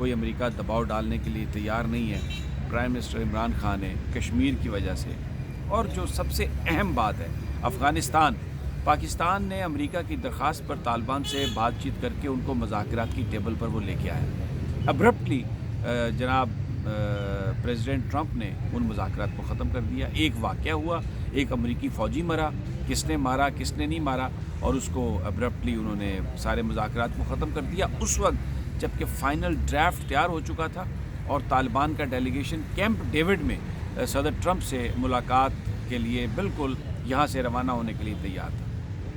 کوئی امریکہ دباؤ ڈالنے کے لیے تیار نہیں ہے پرائم منسٹر عمران خان ہے کشمیر کی وجہ سے. اور جو سب سے اہم بات ہے افغانستان، پاکستان نے امریکہ کی درخواست پر طالبان سے بات چیت کر کے ان کو مذاکرات کی ٹیبل پر وہ لے کے آیا. ابرپٹلی جناب پریزیڈنٹ ٹرمپ نے ان مذاکرات کو ختم کر دیا. ایک واقعہ ہوا، ایک امریکی فوجی مرا، کس نے مارا کس نے نہیں مارا، اور اس کو ابرپٹلی انہوں نے سارے مذاکرات کو ختم کر دیا اس وقت جب کہ فائنل ڈرافٹ تیار ہو چکا تھا اور طالبان کا ڈیلیگیشن کیمپ ڈیوڈ میں صدر ٹرمپ سے ملاقات کے لیے بالکل یہاں سے روانہ ہونے کے لیے تیار تھا.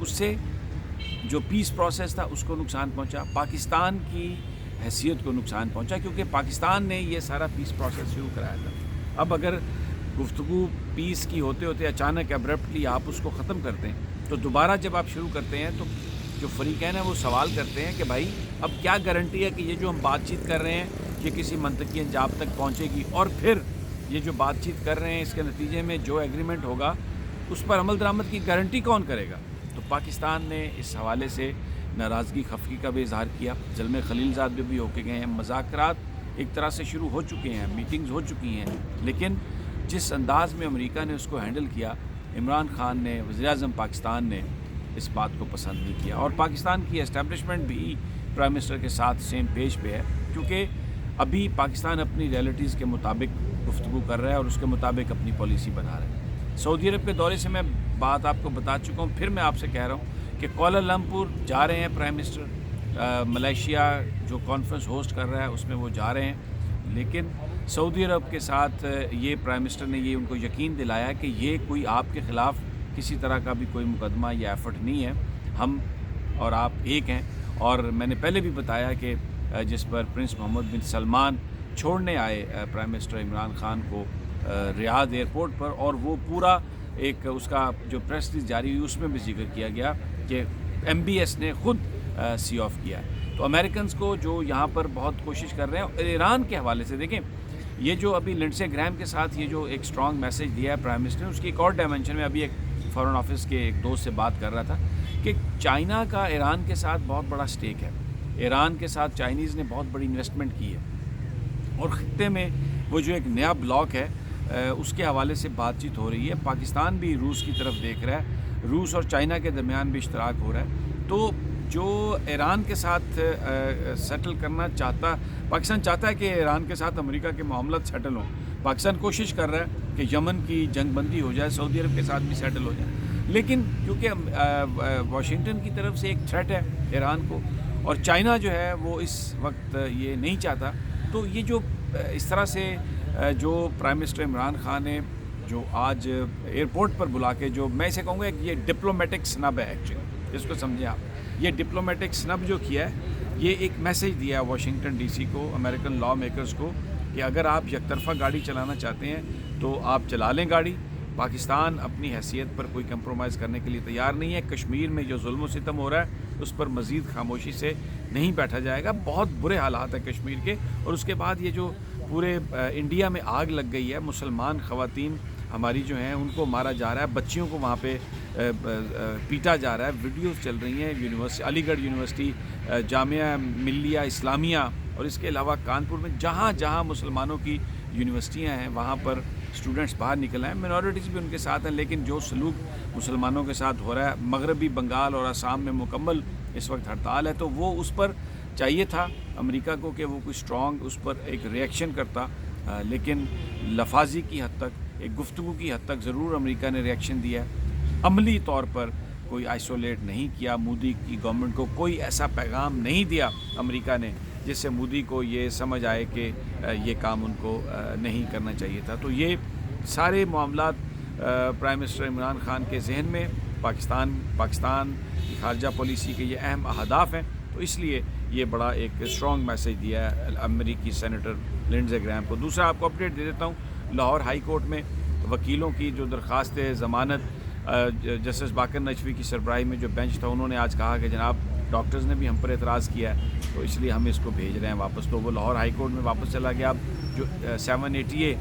اس سے جو پیس پروسیس تھا اس کو نقصان پہنچا، پاکستان کی حیثیت کو نقصان پہنچا، کیونکہ پاکستان نے یہ سارا پیس پروسیس شروع کرایا تھا. اب اگر گفتگو پیس کی ہوتے ہوتے اچانک ابرپٹلی آپ اس کو ختم کرتے ہیں تو دوبارہ جب آپ شروع کرتے ہیں تو جو فریقین ہیں وہ سوال کرتے ہیں کہ بھائی اب کیا گارنٹی ہے کہ یہ جو ہم بات چیت کر رہے ہیں یہ کسی منطقی انجام تک پہنچے گی، اور پھر یہ جو بات چیت کر رہے ہیں اس کے نتیجے میں جو ایگریمنٹ ہوگا اس پر عمل درآمد کی گارنٹی کون کرے گا. تو پاکستان نے اس حوالے سے ناراضگی خفگی کا بھی اظہار کیا. زلمے خلیل زاد بھی ہو کے گئے ہیں، مذاکرات ایک طرح سے شروع ہو چکے ہیں، میٹنگز ہو چکی ہیں، لیکن جس انداز میں امریکہ نے اس کو ہینڈل کیا، عمران خان نے وزیر اعظم پاکستان نے اس بات کو پسند نہیں کیا. اور پاکستان کی اسٹیبلشمنٹ بھی پرائم منسٹر کے ساتھ سیم پیج پہ ہے، کیونکہ ابھی پاکستان اپنی ریئلٹیز کے مطابق گفتگو کر رہا ہے اور اس کے مطابق اپنی پالیسی بنا رہا ہے. سعودی عرب کے دورے سے میں بات آپ کو بتا چکا ہوں، پھر میں آپ سے کہہ رہا ہوں کہ کوالالمپور جا رہے ہیں پرائم منسٹر. ملیشیا جو کانفرنس ہوسٹ کر رہا ہے اس میں وہ جا رہے ہیں، لیکن سعودی عرب کے ساتھ یہ پرائم منسٹر نے یہ ان کو یقین دلایا کہ یہ کوئی آپ کے خلاف کسی طرح کا بھی کوئی مقدمہ یا ایفرٹ نہیں ہے، ہم اور آپ ایک ہیں. اور میں نے پہلے بھی بتایا کہ جس پر پرنس محمد بن سلمان چھوڑنے آئے پرائم منسٹر عمران خان کو ریاض ایئرپورٹ پر، اور وہ پورا ایک اس کا جو پریس ریلیز جاری ہوئی اس میں بھی ذکر کیا گیا کہ ایم بی ایس نے خود سی آف کیا ہے. تو امریکنز کو جو یہاں پر بہت کوشش کر رہے ہیں. اور ایران کے حوالے سے دیکھیں، یہ جو ابھی لنڈسے گرہام کے ساتھ یہ جو ایک اسٹرانگ میسج دیا ہے پرائم منسٹر نے، اس کی ایک اور ڈائمنشن میں ابھی ایک فارن آفس کے ایک دوست سے بات کر رہا تھا کہ چائنا کا ایران کے ساتھ بہت بڑا سٹیک ہے. ایران کے ساتھ چائنیز نے بہت بڑی انویسٹمنٹ کی ہے، اور خطے میں وہ جو ایک نیا بلاک ہے اس کے حوالے سے بات چیت ہو رہی ہے. پاکستان بھی روس کی طرف دیکھ رہا ہے، روس اور چائنا کے درمیان بھی اشتراک ہو رہا ہے. تو جو ایران کے ساتھ سیٹل کرنا چاہتا، پاکستان چاہتا ہے کہ ایران کے ساتھ امریکہ کے معاملات سیٹل ہوں. پاکستان کوشش کر رہا ہے کہ یمن کی جنگ بندی ہو جائے، سعودی عرب کے ساتھ بھی سیٹل ہو جائے، لیکن کیونکہ واشنگٹن کی طرف سے ایک تھریٹ ہے ایران کو، اور چائنا جو ہے وہ اس وقت یہ نہیں چاہتا. تو یہ جو اس طرح سے جو پرائم منسٹر عمران خان نے جو آج ایئرپورٹ پر بلا کے، جو میں اسے کہوں گا یہ ڈپلومیٹک سنب ہے ایکچولی، اس کو سمجھیں آپ. یہ ڈپلومیٹک سنب جو کیا ہے، یہ ایک میسج دیا ہے واشنگٹن ڈی سی کو، امریکن لا میکرز کو، کہ اگر آپ یک طرفہ گاڑی چلانا چاہتے ہیں تو آپ چلا لیں گاڑی. پاکستان اپنی حیثیت پر کوئی کمپرومائز کرنے کے لیے تیار نہیں ہے. کشمیر میں جو ظلم و ستم ہو رہا ہے اس پر مزید خاموشی سے نہیں بیٹھا جائے گا. بہت برے حالات ہیں کشمیر کے، اور اس کے بعد یہ جو پورے انڈیا میں آگ لگ گئی ہے، مسلمان خواتین ہماری جو ہیں ان کو مارا جا رہا ہے، بچیوں کو وہاں پہ پیٹا جا رہا ہے. ویڈیوز چل رہی ہیں یونیورسٹی، علی گڑھ یونیورسٹی، جامعہ ملیہ اسلامیہ، اور اس کے علاوہ کانپور میں جہاں جہاں مسلمانوں کی یونیورسٹیاں ہیں وہاں پر اسٹوڈنٹس باہر نکل آئے ہیں. منورٹیز بھی ان کے ساتھ ہیں، لیکن جو سلوک مسلمانوں کے ساتھ ہو رہا ہے، مغربی بنگال اور آسام میں مکمل اس وقت ہڑتال ہے. تو وہ اس پر چاہیے تھا امریکہ کو کہ وہ کوئی اسٹرانگ اس پر ایک ریئیکشن کرتا، لیکن لفاظی کی حد تک، ایک گفتگو کی حد تک ضرور امریکہ نے ریئیکشن دیا. عملی طور پر کوئی آئسولیٹ نہیں کیا. مودی کی گورنمنٹ کو کوئی ایسا پیغام نہیں دیا امریکہ نے جس سے مودی کو یہ سمجھ آئے کہ یہ کام ان کو نہیں کرنا چاہیے تھا. تو یہ سارے معاملات پرائم منسٹر عمران خان کے ذہن میں پاکستان کی خارجہ پالیسی کے یہ اہم اہداف ہیں. تو اس لیے یہ بڑا ایک اسٹرانگ میسج دیا ہے امریکی سینیٹر لنڈسے گرہام کو. دوسرا آپ کو اپڈیٹ دے دیتا ہوں، لاہور ہائی کورٹ میں وکیلوں کی جو درخواست ضمانت جسٹس باقر نجوی کی سربراہی میں جو بینچ تھا، انہوں نے آج کہا کہ جناب ڈاکٹرز نے بھی ہم پر اعتراض کیا ہے، تو اس لیے ہم اس کو بھیج رہے ہیں واپس. تو وہ لاہور ہائی کورٹ میں واپس چلا گیا. اب جو 780A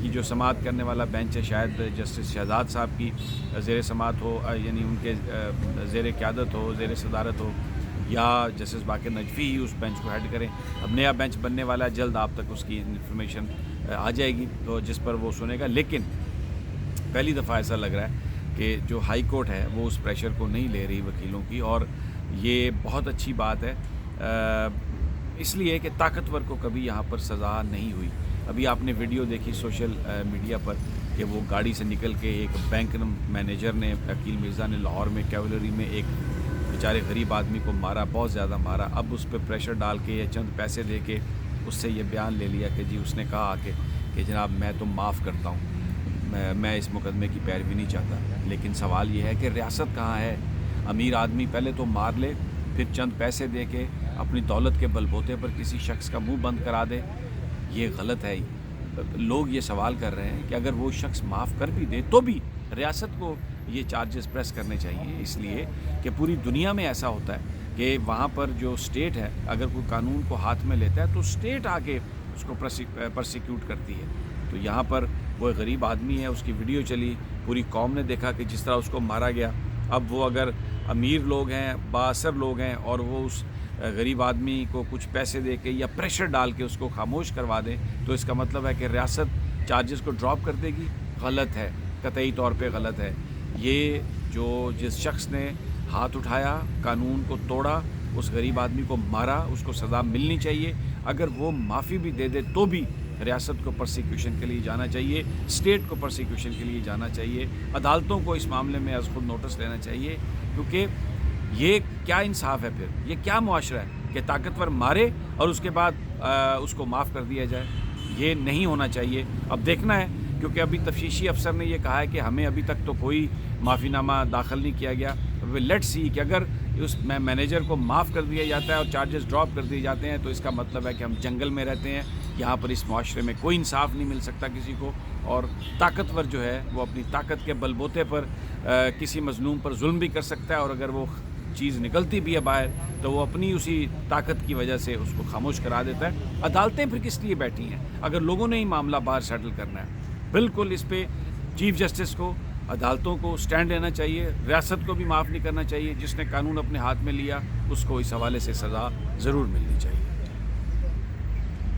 کی جو سماعت کرنے والا بینچ ہے، شاید جسٹس شہزاد صاحب کی زیر سماعت ہو، یعنی ان کے زیر قیادت ہو، زیر صدارت ہو. یا جسٹس باقر نجفی ہی اس بینچ کو ہیڈ کریں. اب نیا بینچ بننے والا ہے, جلد آپ تک اس کی انفارمیشن آ جائے گی تو جس پر وہ سنے گا. لیکن پہلی دفعہ ایسا لگ رہا ہے کہ جو ہائی کورٹ ہے وہ اس پریشر کو نہیں لے رہی وکیلوں کی, اور یہ بہت اچھی بات ہے اس لیے کہ طاقتور کو کبھی یہاں پر سزا نہیں ہوئی. ابھی آپ نے ویڈیو دیکھی سوشل میڈیا پر کہ وہ گاڑی سے نکل کے ایک بینک مینیجر نے, عقیل مرزا نے, لاہور میں کیولری میں ایک بیچارے غریب آدمی کو مارا, بہت زیادہ مارا. اب اس پہ پریشر ڈال کے یا چند پیسے دے کے اس سے یہ بیان لے لیا کہ جی اس نے کہا کہ جناب میں تو معاف کرتا ہوں, میں اس مقدمے کی پیروی نہیں چاہتا. لیکن سوال یہ ہے کہ ریاست کہاں ہے؟ امیر آدمی پہلے تو مار لے, پھر چند پیسے دے کے اپنی دولت کے بلبوتے پر کسی شخص کا منہ بند کرا دے. یہ غلط ہے. لوگ یہ سوال کر رہے ہیں کہ اگر وہ شخص معاف کر بھی دے تو بھی ریاست کو یہ چارجز پریس کرنے چاہیے, اس لیے کہ پوری دنیا میں ایسا ہوتا ہے کہ وہاں پر جو اسٹیٹ ہے اگر کوئی قانون کو ہاتھ میں لیتا ہے تو اسٹیٹ آگے اس کو پرسیکیوٹ کرتی ہے. تو یہاں پر وہ غریب آدمی ہے, اس کی ویڈیو چلی, پوری قوم نے دیکھا کہ جس طرح اس کو مارا گیا. اب وہ اگر امیر لوگ ہیں, بااثر لوگ ہیں, اور وہ اس غریب آدمی کو کچھ پیسے دے کے یا پریشر ڈال کے اس کو خاموش کروا دیں تو اس کا مطلب ہے کہ ریاست چارجز کو ڈراپ کر دے گی. غلط ہے, قطعی طور پہ غلط ہے. یہ جو جس شخص نے ہاتھ اٹھایا, قانون کو توڑا, اس غریب آدمی کو مارا, اس کو سزا ملنی چاہیے. اگر وہ معافی بھی دے دے تو بھی ریاست کو پرسیکیوشن کے لیے جانا چاہیے, اسٹیٹ کو پرسیکیوشن کے لیے جانا چاہیے, عدالتوں کو اس معاملے میں از خود نوٹس لینا چاہیے. کیونکہ یہ کیا انصاف ہے, پھر یہ کیا معاشرہ ہے کہ طاقتور مارے اور اس کے بعد اس کو معاف کر دیا جائے؟ یہ نہیں ہونا چاہیے. اب دیکھنا ہے, کیونکہ ابھی تفتیشی افسر نے یہ کہا ہے کہ ہمیں ابھی تک تو کوئی معافی نامہ داخل نہیں کیا گیا. لیٹ سی کہ اگر اس مینیجر کو معاف کر دیا جاتا ہے اور چارجز ڈراپ کر دیے جاتے ہیں تو اس کا مطلب ہے کہ ہم جنگل میں رہتے ہیں. یہاں پر اس معاشرے میں کوئی انصاف نہیں مل سکتا کسی کو, اور طاقتور جو ہے وہ اپنی طاقت کے بلبوتے پر کسی مظلوم پر ظلم بھی کر سکتا ہے, اور اگر وہ چیز نکلتی بھی ہے باہر تو وہ اپنی اسی طاقت کی وجہ سے اس کو خاموش کرا دیتا ہے. عدالتیں پھر کس لیے بیٹھی ہیں اگر لوگوں نے ہی معاملہ باہر سیٹل کرنا ہے؟ بالکل اس پہ چیف جسٹس کو, عدالتوں کو سٹینڈ لینا چاہیے. ریاست کو بھی معاف نہیں کرنا چاہیے. جس نے قانون اپنے ہاتھ میں لیا اس کو اس حوالے سے سزا ضرور ملنی چاہیے.